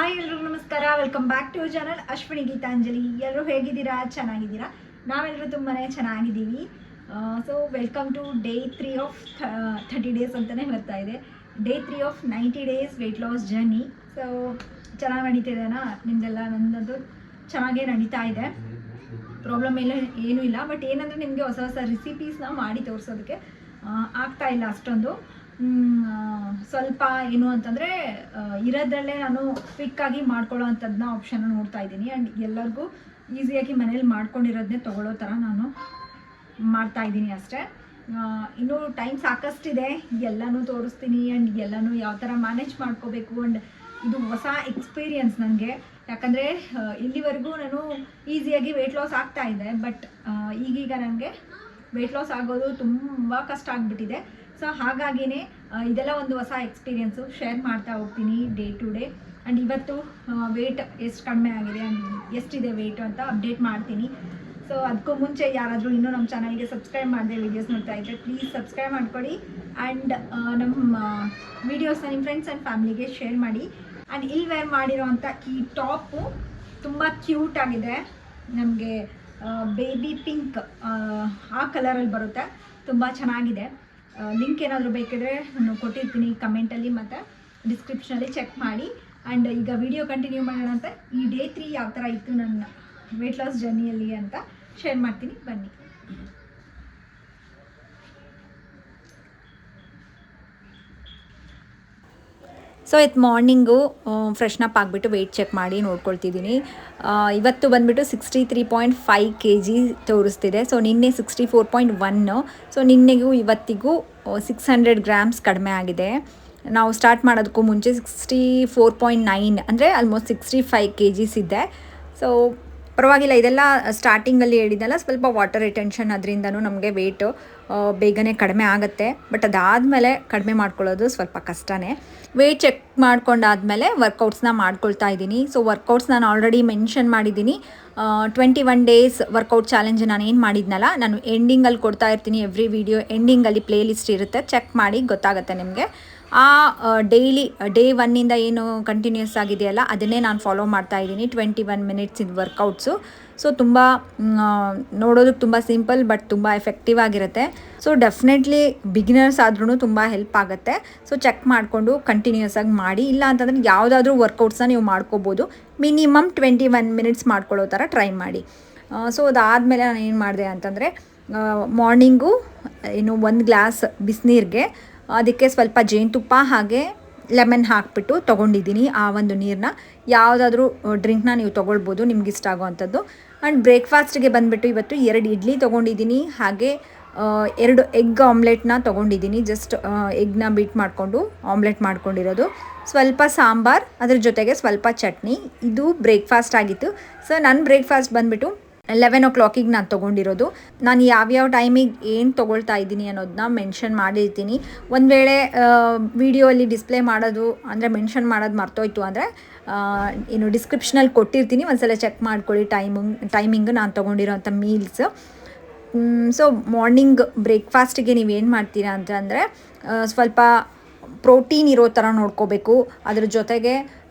Hi ಎಲ್ರಿಗೂ ನಮಸ್ಕಾರ. Welcome back to channel Ashwini Geetanjali. ಎಲ್ಲರೂ ಹೇಗಿದ್ದೀರಾ? ಚೆನ್ನಾಗಿದ್ದೀರಾ? ನಾವೆಲ್ಲರೂ ತುಂಬಾ ಚೆನ್ನಾಗಿದ್ದೀವಿ. So welcome to day 3 of 30 days ಅಂತಲೇ ಬರ್ತಾ ಇದೆ. Day 3 of 90 days weight loss journey. So ಚೆನ್ನಾಗಿ ನಡೀತಿದೆನಾ ನಿಮ್ಮದೆಲ್ಲ? ನನ್ನದು ಚೆನ್ನಾಗೇ ನಡೀತಾ ಇದೆ. ಪ್ರಾಬ್ಲಮ್ ಎಲ್ಲ ಏನೂ ಇಲ್ಲ. ಬಟ್ ಏನಂದರೆ ನಿಮಗೆ ಹೊಸ ಹೊಸ ರೆಸಿಪೀಸ್ನ ಮಾಡಿ ತೋರಿಸೋದಕ್ಕೆ ಆಗ್ತಾ ಇಲ್ಲ ಅಷ್ಟೊಂದು. ಸ್ವಲ್ಪ ಏನು ಅಂತಂದರೆ ಇರೋದ್ರಲ್ಲೇ ನಾನು ಕ್ವಿಕ್ಕಾಗಿ ಮಾಡ್ಕೊಳ್ಳೋ ಅಂಥದ್ದನ್ನ ಆಪ್ಷನ್ನ ನೋಡ್ತಾ ಇದ್ದೀನಿ. ಆ್ಯಂಡ್ ಎಲ್ಲರಿಗೂ ಈಸಿಯಾಗಿ ಮನೇಲಿ ಮಾಡ್ಕೊಂಡಿರೋದನ್ನೇ ತೊಗೊಳ್ಳೋ ಥರ ನಾನು ಮಾಡ್ತಾಯಿದ್ದೀನಿ ಅಷ್ಟೇ. ಇನ್ನೂ ಟೈಮ್ ಸಾಕಷ್ಟಿದೆ, ಎಲ್ಲನೂ ತೋರಿಸ್ತೀನಿ. ಆ್ಯಂಡ್ ಎಲ್ಲನೂ ಯಾವ ಥರ ಮ್ಯಾನೇಜ್ ಮಾಡ್ಕೋಬೇಕು. ಆ್ಯಂಡ್ ಇದು ಹೊಸ ಎಕ್ಸ್ಪೀರಿಯನ್ಸ್ ನನಗೆ. ಯಾಕಂದರೆ ಇಲ್ಲಿವರೆಗೂ ನಾನು ಈಸಿಯಾಗಿ ವೆಯ್ಟ್ ಲಾಸ್ ಆಗ್ತಾಯಿದ್ದೆ. ಬಟ್ ಈಗೀಗ ನನಗೆ ವೆಯ್ಟ್ ಲಾಸ್ ಆಗೋದು ತುಂಬ ಕಷ್ಟ ಆಗಿಬಿಟ್ಟಿದೆ. ಸೊ ಹಾಗಾಗಿಯೇ ಇದೆಲ್ಲ ಒಂದು ಹೊಸ ಎಕ್ಸ್ಪೀರಿಯೆನ್ಸು ಶೇರ್ ಮಾಡ್ತಾ ಹೋಗ್ತೀನಿ ಡೇ ಟು ಡೇ. ಆ್ಯಂಡ್ ಇವತ್ತು ವೆಯ್ಟ್ ಎಷ್ಟು ಕಡಿಮೆ ಆಗಿದೆ ಆ್ಯಂಡ್ ಎಷ್ಟಿದೆ ವೆಯ್ಟು ಅಂತ ಅಪ್ಡೇಟ್ ಮಾಡ್ತೀನಿ. ಸೊ ಅದಕ್ಕೂ ಮುಂಚೆ ಯಾರಾದರೂ ಇನ್ನೂ ನಮ್ಮ ಚಾನಲ್ಗೆ ಸಬ್ಸ್ಕ್ರೈಬ್ ಮಾಡಿದೆ ವೀಡಿಯೋಸ್ ನೋಡ್ತಾ ಇದ್ದರೆ ಪ್ಲೀಸ್ ಸಬ್ಸ್ಕ್ರೈಬ್ ಮಾಡ್ಕೊಳ್ಳಿ. ಆ್ಯಂಡ್ ನಮ್ಮ ವೀಡಿಯೋಸ್ನ ನಿಮ್ಮ ಫ್ರೆಂಡ್ಸ್ ಆ್ಯಂಡ್ ಫ್ಯಾಮಿಲಿಗೆ ಶೇರ್ ಮಾಡಿ. ಆ್ಯಂಡ್ ಇಲ್ಲಿ ವೇರ್ ಮಾಡಿರೋವಂಥ ಈ ಟಾಪು ತುಂಬ ಕ್ಯೂಟ್ ಆಗಿದೆ. ನಮಗೆ ಬೇಬಿ ಪಿಂಕ್ ಆ ಕಲರಲ್ಲಿ ಬರುತ್ತೆ. ತುಂಬ ಚೆನ್ನಾಗಿದೆ. ಲಿಂಕ್ ಏನಾದರೂ ಬೇಕಿದ್ರೆ ನಾನು ಕೊಟ್ಟಿರ್ತೀನಿ ಕಮೆಂಟಲ್ಲಿ ಮತ್ತು ಡಿಸ್ಕ್ರಿಪ್ಷನಲ್ಲಿ ಚೆಕ್ ಮಾಡಿ. ಆ್ಯಂಡ್ ಈಗ ವಿಡಿಯೋ ಕಂಟಿನ್ಯೂ ಮಾಡೋಣ ಅಂತ. ಈ ಡೇ 3 ಯಾವ ಥರ ಇತ್ತು ನನ್ನ ವೆಯ್ಟ್ ಲಾಸ್ ಜರ್ನಿಯಲ್ಲಿ ಅಂತ ಶೇರ್ ಮಾಡ್ತೀನಿ, ಬನ್ನಿ. ಸೊ ಇದು ಮಾರ್ನಿಂಗು ಫ್ರೆಶ್ನಪ್ ಆಗಿಬಿಟ್ಟು ವೆಯ್ಟ್ ಚೆಕ್ ಮಾಡಿ ನೋಡ್ಕೊಳ್ತಿದ್ದೀನಿ. ಇವತ್ತು ಬಂದುಬಿಟ್ಟು 63.5 kg ತೋರಿಸ್ತಿದೆ. ಸೊ ನಿನ್ನೆ 64.1. ಸೊ ನಿನ್ನೆಗೂ ಇವತ್ತಿಗೂ 600 ಗ್ರಾಮ್ಸ್ ಕಡಿಮೆ ಆಗಿದೆ. ನಾವು ಸ್ಟಾರ್ಟ್ ಮಾಡೋದಕ್ಕೂ ಮುಂಚೆ 64.9 ಅಂದರೆ ಆಲ್ಮೋಸ್ಟ್ 65 kgs ಇದ್ದೆ. ಸೊ ಪರವಾಗಿಲ್ಲ. ಇದೆಲ್ಲ ಸ್ಟಾರ್ಟಿಂಗಲ್ಲಿ ಹೇಳಿದ್ದೆಲ್ಲ ಸ್ವಲ್ಪ ವಾಟರ್ ರಿಟೆನ್ಷನ್, ಅದರಿಂದನೂ ನಮಗೆ ವೆಯ್ಟು ಬೇಗನೆ ಕಡಿಮೆ ಆಗುತ್ತೆ. ಬಟ್ ಅದಾದಮೇಲೆ ಕಡಿಮೆ ಮಾಡ್ಕೊಳ್ಳೋದು ಸ್ವಲ್ಪ ಕಷ್ಟನೇ. ವೆಯ್ಟ್ ಚೆಕ್ ಮಾಡ್ಕೊಂಡಾದಮೇಲೆ ವರ್ಕೌಟ್ಸ್ನ ಮಾಡ್ಕೊಳ್ತಾ ಇದ್ದೀನಿ. ಸೊ ವರ್ಕೌಟ್ಸ್ ನಾನು ಆಲ್ರೆಡಿ ಮೆನ್ಷನ್ ಮಾಡಿದ್ದೀನಿ. 21 ಡೇಸ್ ವರ್ಕೌಟ್ ಚಾಲೆಂಜ್ ನಾನು ಏನು ಮಾಡಿದ್ನಲ್ಲ, ನಾನು ಎಂಡಿಂಗಲ್ಲಿ ಕೊಡ್ತಾ ಇರ್ತೀನಿ. ಎವ್ರಿ ವಿಡಿಯೋ ಎಂಡಿಂಗಲ್ಲಿ ಪ್ಲೇ ಲಿಸ್ಟ್ ಇರುತ್ತೆ, ಚೆಕ್ ಮಾಡಿ ಗೊತ್ತಾಗುತ್ತೆ ನಿಮಗೆ. ಆ ಡೈಲಿ ಡೇ 1ಇಂದ ಏನು ಕಂಟಿನ್ಯೂಸ್ ಆಗಿದೆಯಲ್ಲ ಅದನ್ನೇ ನಾನು ಫಾಲೋ ಮಾಡ್ತಾ ಇದ್ದೀನಿ. 21 ಮಿನಿಟ್ಸ್ ಇದು ವರ್ಕೌಟ್ಸು. ಸೊ ತುಂಬ ನೋಡೋದಕ್ಕೆ ತುಂಬ ಸಿಂಪಲ್ ಬಟ್ ತುಂಬ ಎಫೆಕ್ಟಿವ್ ಆಗಿರುತ್ತೆ. ಸೊ ಡೆಫಿನೆಟ್ಲಿ ಬಿಗಿನರ್ಸ್ ಆದ್ರೂ ತುಂಬ ಹೆಲ್ಪ್ ಆಗುತ್ತೆ. ಸೊ ಚೆಕ್ ಮಾಡಿಕೊಂಡು ಕಂಟಿನ್ಯೂಸ್ ಆಗಿ ಮಾಡಿ. ಇಲ್ಲ ಅಂತಂದರೆ ಯಾವುದಾದ್ರೂ ವರ್ಕೌಟ್ಸ್ನ ನೀವು ಮಾಡ್ಕೋಬೋದು. ಮಿನಿಮಮ್ 21 ಮಿನಿಟ್ಸ್ ಮಾಡ್ಕೊಳ್ಳೋ ಥರ ಟ್ರೈ ಮಾಡಿ. ಸೊ ಅದಾದಮೇಲೆ ನಾನು ಏನು ಮಾಡಿದೆ ಅಂತಂದರೆ, ಮಾರ್ನಿಂಗು ಏನು 1 ಗ್ಲಾಸ್ ಬಿಸಿನೀರಿಗೆ ಅದಕ್ಕೆ ಸ್ವಲ್ಪ ಜೇನುತುಪ್ಪ ಹಾಗೆ ಲೆಮನ್ ಹಾಕಿಬಿಟ್ಟು ತೊಗೊಂಡಿದ್ದೀನಿ. ಆ ಒಂದು ನೀರನ್ನ ಯಾವುದಾದ್ರೂ ಡ್ರಿಂಕ್ನ ನೀವು ತೊಗೊಳ್ಬೋದು ನಿಮ್ಗೆ ಇಷ್ಟ ಆಗೋವಂಥದ್ದು. ಆ್ಯಂಡ್ ಬ್ರೇಕ್ಫಾಸ್ಟಿಗೆ ಬಂದುಬಿಟ್ಟು ಇವತ್ತು 2 ಇಡ್ಲಿ ತೊಗೊಂಡಿದ್ದೀನಿ. ಹಾಗೆ 2 ಎಗ್ ಆಮ್ಲೆಟ್ನ ತೊಗೊಂಡಿದ್ದೀನಿ. ಜಸ್ಟ್ ಎಗ್ನ ಬೀಟ್ ಮಾಡಿಕೊಂಡು ಆಮ್ಲೆಟ್ ಮಾಡ್ಕೊಂಡಿರೋದು. ಸ್ವಲ್ಪ ಸಾಂಬಾರು, ಅದ್ರ ಜೊತೆಗೆ ಸ್ವಲ್ಪ ಚಟ್ನಿ. ಇದು ಬ್ರೇಕ್ಫಾಸ್ಟ್ ಆಗಿತ್ತು. ಸೊ ನನ್ನ ಬ್ರೇಕ್ಫಾಸ್ಟ್ ಬಂದುಬಿಟ್ಟು 11 o'clock ನಾನು ತೊಗೊಂಡಿರೋದು. ನಾನು ಯಾವ್ಯಾವ ಟೈಮಿಗೆ ಏನು ತೊಗೊಳ್ತಾ ಇದ್ದೀನಿ ಅನ್ನೋದನ್ನ ಮೆನ್ಷನ್ ಮಾಡಿರ್ತೀನಿ. ಒಂದು ವೇಳೆ ವಿಡಿಯೋ ಅಲ್ಲಿ ಡಿಸ್ಪ್ಲೇ ಮಾಡೋದು ಅಂದರೆ ಮೆನ್ಷನ್ ಮಾಡೋದು ಮರ್ತೋಯ್ತು ಅಂದರೆ ಏನು ಡಿಸ್ಕ್ರಿಪ್ಷನಲ್ಲಿ ಕೊಟ್ಟಿರ್ತೀನಿ, ಒಂದ್ಸಲ ಚೆಕ್ ಮಾಡ್ಕೊಳ್ಳಿ ಟೈಮಿಂಗ್ ನಾನು ತೊಗೊಂಡಿರೋಂಥ ಮೀಲ್ಸ್. ಸೊ ಮಾರ್ನಿಂಗ್ ಬ್ರೇಕ್ಫಾಸ್ಟಿಗೆ ನೀವೇನು ಮಾಡ್ತೀರಾ ಅಂತಂದರೆ ಸ್ವಲ್ಪ ಪ್ರೋಟೀನ್ ಇರೋ ಥರ ನೋಡ್ಕೋಬೇಕು. ಅದ್ರ ಜೊತೆಗೆ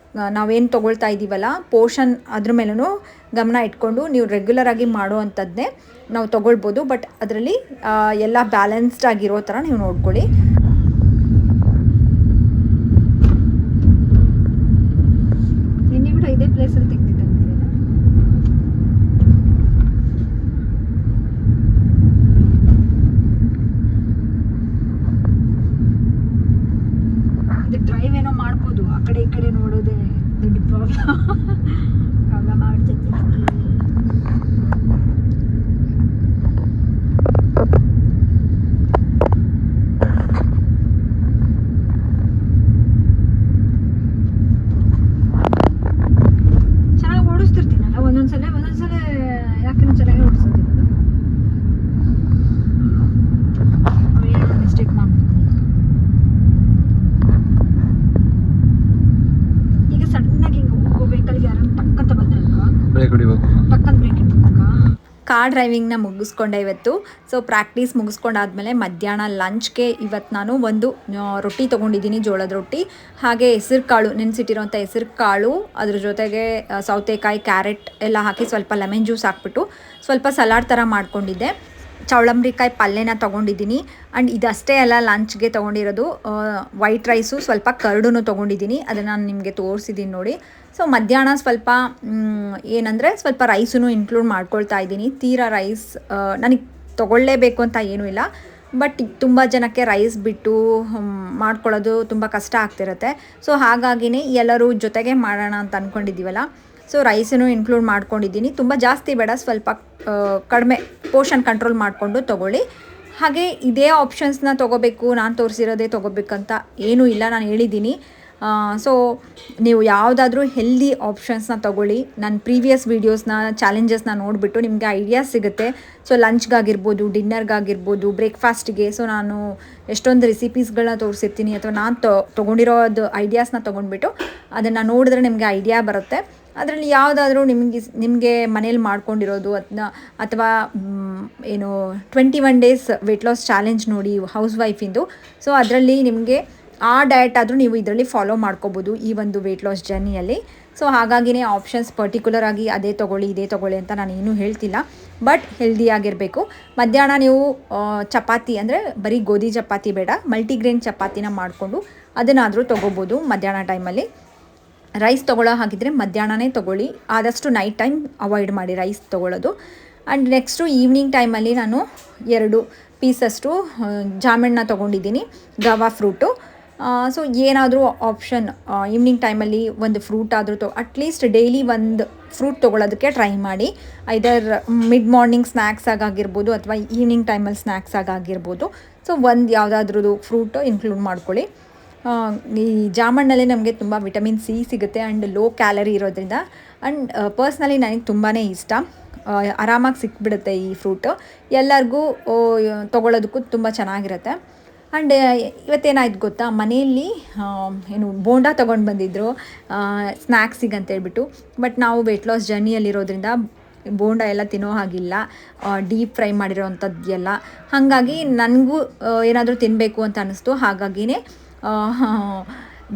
ನಾವೇನು ತೊಗೊಳ್ತಾ ಇದ್ದೀವಲ್ಲ ಪೋರ್ಷನ್, ಅದ್ರ ಮೇಲೂ ಗಮನ ಇಟ್ಕೊಂಡು ನೀವು ರೆಗ್ಯುಲರಾಗಿ ಮಾಡೋ ಅಂಥದ್ದೇ ನಾವು ತೊಗೊಳ್ಬೋದು. ಬಟ್ ಅದರಲ್ಲಿ ಎಲ್ಲ ಬ್ಯಾಲೆನ್ಸ್ಡ್ ಆಗಿರೋ ಥರ ನೀವು ನೋಡ್ಕೊಳ್ಳಿ. ನಿನ್ನೆ ಕೂಡ ಇದೇ ಪ್ಲೇಸಲ್ಲಿ ತೆಗ್ದಿದ್ದೆ. ಇದು ಡ್ರೈವ್ ಏನೋ ಮಾಡ್ಬೋದು, ಆ ಕಡೆ ಈ ಕಡೆ ನೋಡೋದೇ ದೊಡ್ಡ ಪ್ರಾಬ್ಲಮ್ ಆಗ್ತೈತೆ. ಚೆನ್ನಾಗಿ ಓಡಿಸ್ತಿರ್ತೀನಲ್ಲ ಒಂದೊಂದ್ಸಲ ಯಾಕೆ ಚೆನ್ನಾಗಿ ಓಡಿಸೋದಿಲ್ಲ. ಏನೋ ಮಿಸ್ಟೇಕ್ ಮಾಡ್ತೀನಿ. ಈಗ ಸಡನ್ನಾಗಿ ಹಿಂಗೆ ಹೋಗೋ ವೆಹಿಕಲ್ಗೆ ಯಾರನ್ನ ಟಕ್ಕಂತ ಬಂದ್ರೆ ಬ್ರೇಕ್ ಹೊಡಿಬೇಕು. ಟಕ್ಕಂತ ಬ್ರೇಕ್ ಇಟ್ಬೇಕಾ? ಕಾರ್ ಡ್ರೈವಿಂಗ್ನ ಮುಗಿಸ್ಕೊಂಡೆ ಇವತ್ತು. ಸೊ ಪ್ರಾಕ್ಟೀಸ್ ಮುಗಿಸ್ಕೊಂಡಾದ್ಮೇಲೆ ಮಧ್ಯಾಹ್ನ ಲಂಚ್ಗೆ ಇವತ್ತು ನಾನು ಒಂದು ರೊಟ್ಟಿ ತೊಗೊಂಡಿದ್ದೀನಿ, ಜೋಳದ ರೊಟ್ಟಿ, ಹಾಗೆ ಹೆಸರು ಕಾಳು, ನೆನೆಸಿಟ್ಟಿರೋಂಥ ಹೆಸರು ಕಾಳು, ಅದ್ರ ಜೊತೆಗೆ ಸೌತೆಕಾಯಿ, ಕ್ಯಾರೆಟ್ ಎಲ್ಲ ಹಾಕಿ ಸ್ವಲ್ಪ ಲೆಮನ್ ಜ್ಯೂಸ್ ಹಾಕ್ಬಿಟ್ಟು ಸ್ವಲ್ಪ ಸಲಾಡ್ ಥರ ಮಾಡ್ಕೊಂಡಿದ್ದೆ. ಚೌಳಂಬ್ರಿಕಾಯಿ ಪಲ್ಯನ ತೊಗೊಂಡಿದ್ದೀನಿ. ಆ್ಯಂಡ್ ಇದಷ್ಟೇ ಅಲ್ಲ ಲಂಚ್ಗೆ ತೊಗೊಂಡಿರೋದು, ವೈಟ್ ರೈಸು, ಸ್ವಲ್ಪ ಕರ್ಡೂ ತೊಗೊಂಡಿದ್ದೀನಿ, ಅದನ್ನು ನಾನು ನಿಮಗೆ ತೋರಿಸಿದ್ದೀನಿ ನೋಡಿ. ಸೊ ಮಧ್ಯಾಹ್ನ ಸ್ವಲ್ಪ ಏನಂದರೆ ಸ್ವಲ್ಪ ರೈಸೂ ಇನ್ಕ್ಲೂಡ್ ಮಾಡ್ಕೊಳ್ತಾ ಇದ್ದೀನಿ. ತೀರಾ ರೈಸ್ ನನಗೆ ತೊಗೊಳ್ಳೇಬೇಕು ಅಂತ ಏನೂ ಇಲ್ಲ, ಬಟ್ ತುಂಬ ಜನಕ್ಕೆ ರೈಸ್ ಬಿಟ್ಟು ಮಾಡ್ಕೊಳ್ಳೋದು ತುಂಬ ಕಷ್ಟ ಆಗ್ತಿರುತ್ತೆ. ಸೊ ಹಾಗಾಗಿನೇ ಎಲ್ಲರೂ ಜೊತೆಗೆ ಮಾಡೋಣ ಅಂತ ಅಂದ್ಕೊಂಡಿದ್ದೀವಲ್ಲ, ಸೊ ರೈಸನ್ನು ಇನ್ಕ್ಲೂಡ್ ಮಾಡ್ಕೊಂಡಿದ್ದೀನಿ. ತುಂಬ ಜಾಸ್ತಿ ಬೇಡ, ಸ್ವಲ್ಪ ಕಡಿಮೆ ಪೋರ್ಷನ್ ಕಂಟ್ರೋಲ್ ಮಾಡಿಕೊಂಡು ತೊಗೊಳ್ಳಿ. ಹಾಗೆ ಇದೇ ಆಪ್ಷನ್ಸ್ನ ತೊಗೋಬೇಕು, ನಾನು ತೋರಿಸಿರೋದೇ ತೊಗೋಬೇಕಂತ ಏನೂ ಇಲ್ಲ, ನಾನು ಹೇಳಿದ್ದೀನಿ. ಸೊ ನೀವು ಯಾವುದಾದ್ರೂ ಹೆಲ್ದಿ ಆಪ್ಷನ್ಸ್ನ ತೊಗೊಳ್ಳಿ. ನನ್ನ ಪ್ರೀವಿಯಸ್ ವೀಡಿಯೋಸ್ನ, ಚಾಲೆಂಜಸ್ನ ನೋಡಿಬಿಟ್ಟು ನಿಮಗೆ ಐಡಿಯಾಸ್ ಸಿಗುತ್ತೆ. ಸೊ ಲಂಚ್ಗಾಗಿರ್ಬೋದು, ಡಿನ್ನರ್ಗಾಗಿರ್ಬೋದು, ಬ್ರೇಕ್ಫಾಸ್ಟಿಗೆ. ಸೊ ನಾನು ಎಷ್ಟೊಂದು ರೆಸಿಪೀಸ್ಗಳನ್ನ ತೋರಿಸಿರ್ತೀನಿ, ಅಥವಾ ನಾನು ತೊಗೊಂಡಿರೋದು ಐಡಿಯಾಸ್ನ ತೊಗೊಂಡ್ಬಿಟ್ಟು ಅದನ್ನು ನೋಡಿದ್ರೆ ನಿಮಗೆ ಐಡಿಯಾ ಬರುತ್ತೆ. ಅದರಲ್ಲಿ ಯಾವುದಾದ್ರೂ ನಿಮಗೆ ಮನೇಲಿ ಮಾಡ್ಕೊಂಡಿರೋದು ಅಥವಾ ಏನು 21 ಡೇಸ್ ವೆಯ್ಟ್ ಲಾಸ್ ಚಾಲೆಂಜ್ ನೋಡಿ ಹೌಸ್ ವೈಫಿಂದು. ಸೊ ಅದರಲ್ಲಿ ನಿಮಗೆ ಆ ಡಯಟ್ ಆದರೂ ನೀವು ಇದರಲ್ಲಿ ಫಾಲೋ ಮಾಡ್ಕೋಬೋದು ಈ ಒಂದು ವೆಯ್ಟ್ ಲಾಸ್ ಜರ್ನಿಯಲ್ಲಿ. ಸೊ ಹಾಗಾಗಿನೇ ಆಪ್ಷನ್ಸ್ ಪರ್ಟಿಕ್ಯುಲರ್ ಆಗಿ ಅದೇ ತೊಗೊಳ್ಳಿ, ಇದೇ ತೊಗೊಳ್ಳಿ ಅಂತ ನಾನು ಏನೂ ಹೇಳ್ತಿಲ್ಲ, ಬಟ್ ಹೆಲ್ದಿಯಾಗಿರಬೇಕು. ಮಧ್ಯಾಹ್ನ ನೀವು ಚಪಾತಿ, ಅಂದರೆ ಬರೀ ಗೋಧಿ ಚಪಾತಿ ಬೇಡ, ಮಲ್ಟಿಗ್ರೇನ್ ಚಪಾತಿನ ಮಾಡಿಕೊಂಡು ಅದನ್ನಾದರೂ ತೊಗೋಬೋದು ಮಧ್ಯಾಹ್ನ ಟೈಮಲ್ಲಿ. ರೈಸ್ ತೊಗೊಳ್ಳೋ ಹಾಗಿದ್ರೆ ಮಧ್ಯಾಹ್ನನೇ ತೊಗೊಳ್ಳಿ, ಆದಷ್ಟು ನೈಟ್ ಟೈಮ್ ಅವಾಯ್ಡ್ ಮಾಡಿ ರೈಸ್ ತೊಗೊಳ್ಳೋದು. ಆ್ಯಂಡ್ ನೆಕ್ಸ್ಟು ಈವ್ನಿಂಗ್ ಟೈಮಲ್ಲಿ ನಾನು 2 ಪೀಸಷ್ಟು ಜಾಮಣ್ಣ ತೊಗೊಂಡಿದ್ದೀನಿ, ಗವಾ ಫ್ರೂಟು. ಸೊ ಏನಾದರೂ ಆಪ್ಷನ್ ಈವ್ನಿಂಗ್ ಟೈಮಲ್ಲಿ ಒಂದು ಫ್ರೂಟ್ ಆದರೂ ಅಟ್ಲೀಸ್ಟ್ ಡೈಲಿ ಒಂದು ಫ್ರೂಟ್ ತೊಗೊಳ್ಳೋದಕ್ಕೆ ಟ್ರೈ ಮಾಡಿ. ಐದರ್ ಮಿಡ್ ಮಾರ್ನಿಂಗ್ ಸ್ನ್ಯಾಕ್ಸ್ ಆಗಿರ್ಬೋದು ಅಥವಾ ಈವ್ನಿಂಗ್ ಟೈಮಲ್ಲಿ ಸ್ನ್ಯಾಕ್ಸ್ ಆಗಿರ್ಬೋದು. ಸೊ ಒಂದು ಯಾವುದಾದ್ರೂ ಫ್ರೂಟು ಇನ್ಕ್ಲೂಡ್ ಮಾಡ್ಕೊಳ್ಳಿ. ಈ ಜಾಮಣ್ಣಲ್ಲಿ ನಮಗೆ ತುಂಬ ವಿಟಮಿನ್ ಸಿ ಸಿಗುತ್ತೆ ಆ್ಯಂಡ್ ಲೋ ಕ್ಯಾಲರಿ ಇರೋದ್ರಿಂದ. ಆ್ಯಂಡ್ ಪರ್ಸ್ನಲಿ ನನಗೆ ತುಂಬಾ ಇಷ್ಟ, ಆರಾಮಾಗಿ ಸಿಕ್ಬಿಡುತ್ತೆ ಈ ಫ್ರೂಟು. ಎಲ್ಲರಿಗೂ ತೊಗೊಳ್ಳೋದಕ್ಕೂ ತುಂಬ ಚೆನ್ನಾಗಿರುತ್ತೆ. ಆ್ಯಂಡ್ ಇವತ್ತೇನಾಯ್ತು ಗೊತ್ತಾ, ಮನೆಯಲ್ಲಿ ಏನು ಬೋಂಡ ತೊಗೊಂಡು ಬಂದಿದ್ದರು ಸ್ನ್ಯಾಕ್ಸಿಗೆ ಅಂತೇಳ್ಬಿಟ್ಟು. ಬಟ್ ನಾವು ವೆಯ್ಟ್ ಲಾಸ್ ಜರ್ನಿಯಲ್ಲಿರೋದ್ರಿಂದ ಬೋಂಡ ಎಲ್ಲ ತಿನ್ನೋ ಹಾಗಿಲ್ಲ, ಡೀಪ್ ಫ್ರೈ ಮಾಡಿರೋ ಅಂಥದ್ದು ಎಲ್ಲ. ಹಾಗಾಗಿ ನನಗೂ ಏನಾದರೂ ತಿನ್ನಬೇಕು ಅಂತ ಅನ್ನಿಸ್ತು. ಹಾಗಾಗಿನೇ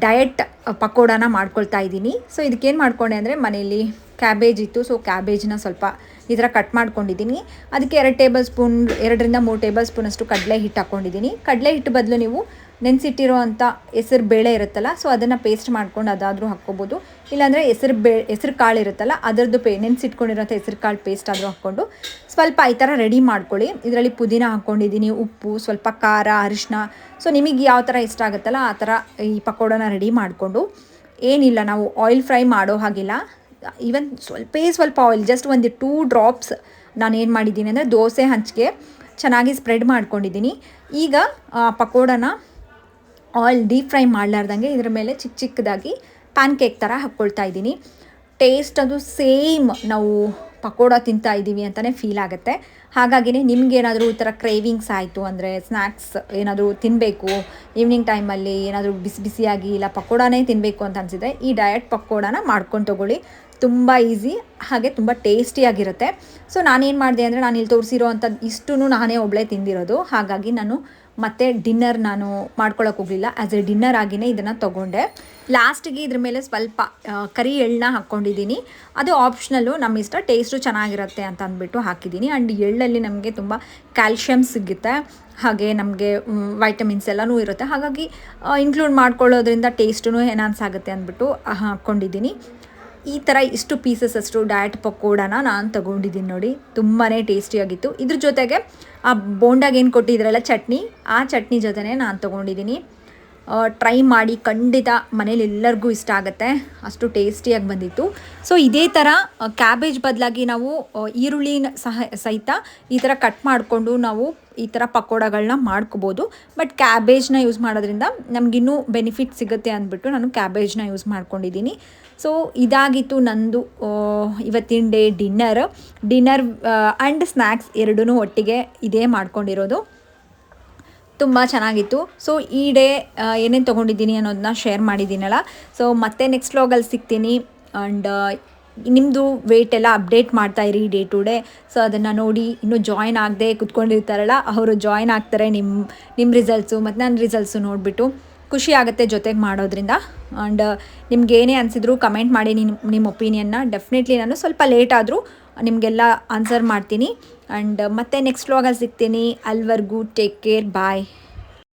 ಡಯಟ್ ಪಕೋಡಾನ ಮಾಡ್ಕೊಳ್ತಾ ಇದ್ದೀನಿ. ಸೊ ಇದಕ್ಕೇನು ಮಾಡ್ಕೊಂಡೆ ಅಂದರೆ, ಮನೇಲಿ ಕ್ಯಾಬೇಜ್ ಇತ್ತು. ಸೊ ಕ್ಯಾಬೇಜ್ನ ಸ್ವಲ್ಪ ಈ ಥರ ಕಟ್ ಮಾಡ್ಕೊಂಡಿದ್ದೀನಿ. ಅದಕ್ಕೆ 2 3 ಟೇಬಲ್ ಸ್ಪೂನಷ್ಟು ಕಡಲೆ ಹಿಟ್ಟು ಹಾಕ್ಕೊಂಡಿದ್ದೀನಿ. ಕಡಲೆ ಹಿಟ್ಟು ಬದಲು ನೀವು ನೆನೆಸಿಟ್ಟಿರೋ ಅಂಥ ಹೆಸರು ಬೇಳೆ ಇರುತ್ತಲ್ಲ, ಸೊ ಅದನ್ನು ಪೇಸ್ಟ್ ಮಾಡ್ಕೊಂಡು ಅದಾದರೂ ಹಾಕ್ಕೋಬೋದು. ಇಲ್ಲಾಂದರೆ ಹೆಸರು ಕಾಳು ಇರುತ್ತಲ್ಲ, ಅದರದ್ದು ನೆನೆಸಿಟ್ಕೊಂಡಿರೋಂಥ ಹೆಸರು ಕಾಳು ಪೇಸ್ಟ್ ಆದರೂ ಹಾಕ್ಕೊಂಡು ಸ್ವಲ್ಪ ಈ ಥರ ರೆಡಿ ಮಾಡ್ಕೊಳ್ಳಿ. ಇದರಲ್ಲಿ ಪುದೀನ ಹಾಕ್ಕೊಂಡಿದ್ದೀನಿ, ಉಪ್ಪು, ಸ್ವಲ್ಪ ಖಾರ, ಅರಿಶಿನ. ಸೊ ನಿಮಗೆ ಯಾವ ಥರ ಇಷ್ಟ ಆಗುತ್ತಲ್ಲ ಆ ಥರ ಈ ಪಕೋಡನ ರೆಡಿ ಮಾಡಿಕೊಂಡು, ಏನಿಲ್ಲ ನಾವು ಆಯಿಲ್ ಫ್ರೈ ಮಾಡೋ ಹಾಗಿಲ್ಲ, ಈವನ್ ಸ್ವಲ್ಪ ಆಯಿಲ್, ಜಸ್ಟ್ ಒಂದು 2 ಡ್ರಾಪ್ಸ್ ನಾನು ಏನು ಮಾಡಿದ್ದೀನಿ ಅಂದರೆ ದೋಸೆ ಹಂಚಿಗೆ ಚೆನ್ನಾಗಿ ಸ್ಪ್ರೆಡ್ ಮಾಡ್ಕೊಂಡಿದ್ದೀನಿ. ಈಗ ಪಕೋಡನ ಆಯಿಲ್ ಡೀಪ್ ಫ್ರೈ ಮಾಡಲಾರ್ದಂಗೆ ಇದ್ರ ಮೇಲೆ ಚಿಕ್ಕದಾಗಿ ಪ್ಯಾನ್ ಕೇಕ್ ಥರ ಹಾಕ್ಕೊಳ್ತಾ ಇದ್ದೀನಿ. ಟೇಸ್ಟ್ ಅದು ಸೇಮ್ ನಾವು ಪಕೋಡ ತಿಂತಾ ಇದ್ದೀವಿ ಅಂತಲೇ ಫೀಲ್ ಆಗುತ್ತೆ. ಹಾಗಾಗಿನೇ ನಿಮಗೇನಾದರೂ ಈ ಥರ ಕ್ರೇವಿಂಗ್ಸ್ ಆಯಿತು ಅಂದರೆ, ಸ್ನ್ಯಾಕ್ಸ್ ಏನಾದರೂ ತಿನ್ನಬೇಕು ಈವ್ನಿಂಗ್ ಟೈಮಲ್ಲಿ, ಏನಾದರೂ ಬಿಸಿಯಾಗಿ ಇಲ್ಲ ಪಕೋಡಾನೇ ತಿನ್ನಬೇಕು ಅಂತ ಅನಿಸಿದ್ರೆ ಈ ಡಯಟ್ ಪಕೋಡಾನ ಮಾಡ್ಕೊಂಡು ತೊಗೊಳ್ಳಿ. ತುಂಬ ಈಸಿ, ಹಾಗೆ ತುಂಬ ಟೇಸ್ಟಿಯಾಗಿರುತ್ತೆ. ಸೊ ನಾನೇನು ಮಾಡಿದೆ ಅಂದರೆ, ನಾನು ಇಲ್ಲಿ ತೋರಿಸಿರೋ ಅಂಥದ್ದು ಇಷ್ಟೂ ನಾನೇ ಒಬ್ಬಳೇ ತಿಂದಿರೋದು. ಹಾಗಾಗಿ ನಾನು ಮತ್ತು ಡಿನ್ನರ್ ನಾನು ಮಾಡ್ಕೊಳ್ಳೋಕೆ ಹೋಗಲಿಲ್ಲ, ಆ್ಯಸ್ ಎ ಡಿನ್ನರ್ ಆಗಿಯೇ ಇದನ್ನು ತೊಗೊಂಡೆ. ಲಾಸ್ಟಿಗೆ ಇದ್ರ ಮೇಲೆ ಸ್ವಲ್ಪ ಕರಿ ಎಳ್ಳನ್ನ ಹಾಕ್ಕೊಂಡಿದ್ದೀನಿ. ಅದು ಆಪ್ಷನಲ್ಲು, ನಮ್ಮ ಇಷ್ಟ, ಟೇಸ್ಟು ಚೆನ್ನಾಗಿರುತ್ತೆ ಅಂತ ಅಂದ್ಬಿಟ್ಟು ಹಾಕಿದ್ದೀನಿ. ಆ್ಯಂಡ್ ಎಳ್ಳಲ್ಲಿ ನಮಗೆ ತುಂಬ ಕ್ಯಾಲ್ಶಿಯಮ್ ಸಿಗುತ್ತೆ, ಹಾಗೆ ನಮಗೆ ವೈಟಮಿನ್ಸ್ ಎಲ್ಲನೂ ಇರುತ್ತೆ. ಹಾಗಾಗಿ ಇನ್ಕ್ಲೂಡ್ ಮಾಡ್ಕೊಳ್ಳೋದ್ರಿಂದ ಟೇಸ್ಟೂ ಎನ್ಹಾನ್ಸ್ ಆಗುತ್ತೆ ಅಂದ್ಬಿಟ್ಟು ಹಾಕ್ಕೊಂಡಿದ್ದೀನಿ. ಈ ಥರ ಇಷ್ಟು ಪೀಸಸ್ ಅಷ್ಟು ಡಯಟ್ ಪಕೋಡಾನ ನಾನು ತೊಗೊಂಡಿದ್ದೀನಿ ನೋಡಿ, ತುಂಬಾ ಟೇಸ್ಟಿಯಾಗಿತ್ತು. ಇದ್ರ ಜೊತೆಗೆ ಆ ಬೋಂಡಾಗ ಏನು ಕೊಟ್ಟಿದ್ರಲ್ಲ ಚಟ್ನಿ, ಆ ಚಟ್ನಿ ಜೊತೆನೇ ನಾನು ತೊಗೊಂಡಿದ್ದೀನಿ. ಟ್ರೈ ಮಾಡಿ, ಖಂಡಿತ ಮನೇಲಿ ಎಲ್ಲರಿಗೂ ಇಷ್ಟ ಆಗುತ್ತೆ, ಅಷ್ಟು ಟೇಸ್ಟಿಯಾಗಿ ಬಂದಿತ್ತು. ಸೊ ಇದೇ ಥರ ಕ್ಯಾಬೇಜ್ ಬದಲಾಗಿ ನಾವು ಈರುಳ್ಳಿನ ಸಹಿತ ಈ ಥರ ಕಟ್ ಮಾಡಿಕೊಂಡು ನಾವು ಈ ಥರ ಪಕೋಡಗಳನ್ನ ಮಾಡ್ಕೋಬೋದು. ಬಟ್ ಕ್ಯಾಬೇಜ್ನ ಯೂಸ್ ಮಾಡೋದ್ರಿಂದ ನಮಗಿನ್ನೂ ಬೆನಿಫಿಟ್ ಸಿಗುತ್ತೆ ಅಂದ್ಬಿಟ್ಟು ನಾನು ಕ್ಯಾಬೇಜ್ನ ಯೂಸ್ ಮಾಡ್ಕೊಂಡಿದ್ದೀನಿ. ಸೊ ಇದಾಗಿತ್ತು ನಂದು ಇವತ್ತಿನ ಡೇ ಡಿನ್ನರ್ ಆ್ಯಂಡ್ ಸ್ನ್ಯಾಕ್ಸ್ ಎರಡೂ ಒಟ್ಟಿಗೆ ಇದೇ ಮಾಡ್ಕೊಂಡಿರೋದು. ತುಂಬ ಚೆನ್ನಾಗಿತ್ತು. ಸೊ ಈ ಡೇ ಏನೇನು ತೊಗೊಂಡಿದ್ದೀನಿ ಅನ್ನೋದನ್ನ ಶೇರ್ ಮಾಡಿದ್ದೀನಲ್ಲ. ಸೊ ಮತ್ತೆ ನೆಕ್ಸ್ಟ್ ವ್ಲಾಗಲ್ಲಿ ಸಿಗ್ತೀನಿ. ಆ್ಯಂಡ್ ನಿಮ್ಮದು ವೆಯ್ಟ್ ಎಲ್ಲ ಅಪ್ಡೇಟ್ ಮಾಡ್ತಾಯಿರಿ ಡೇ ಟು ಡೇ. ಸೊ ಅದನ್ನು ನೋಡಿ ಇನ್ನೂ ಜಾಯ್ನ್ ಆಗದೆ ಕುತ್ಕೊಂಡಿರ್ತಾರಲ್ಲ ಅವರು ಜಾಯ್ನ್ ಆಗ್ತಾರೆ ನಿಮ್ಮ ರಿಸಲ್ಟ್ಸು ಮತ್ತು ನನ್ನ ರಿಸಲ್ಟ್ಸು ನೋಡಿಬಿಟ್ಟು. ಖುಷಿ ಆಗುತ್ತೆ ಜೊತೆಗೆ ಮಾಡೋದ್ರಿಂದ. ಆ್ಯಂಡ್ ನಿಮ್ಗೆ ಏನೇ ಅನಿಸಿದ್ರು ಕಮೆಂಟ್ ಮಾಡಿ ನಿಮ್ಮ ಒಪಿನಿಯನ್ನ. ಡೆಫಿನೆಟ್ಲಿ ನಾನು ಸ್ವಲ್ಪ ಲೇಟ್ ಆದರೂ ನಿಮಗೆಲ್ಲ ಆನ್ಸರ್ ಮಾಡ್ತೀನಿ. ಆ್ಯಂಡ್ ಮತ್ತೆ ನೆಕ್ಸ್ಟ್ ವ್ಲಾಗಲ್ಲಿ ಸಿಗ್ತೀನಿ. ಅಲ್ಲಿವರೆಗೂ ಟೇಕ್ ಕೇರ್, ಬಾಯ್.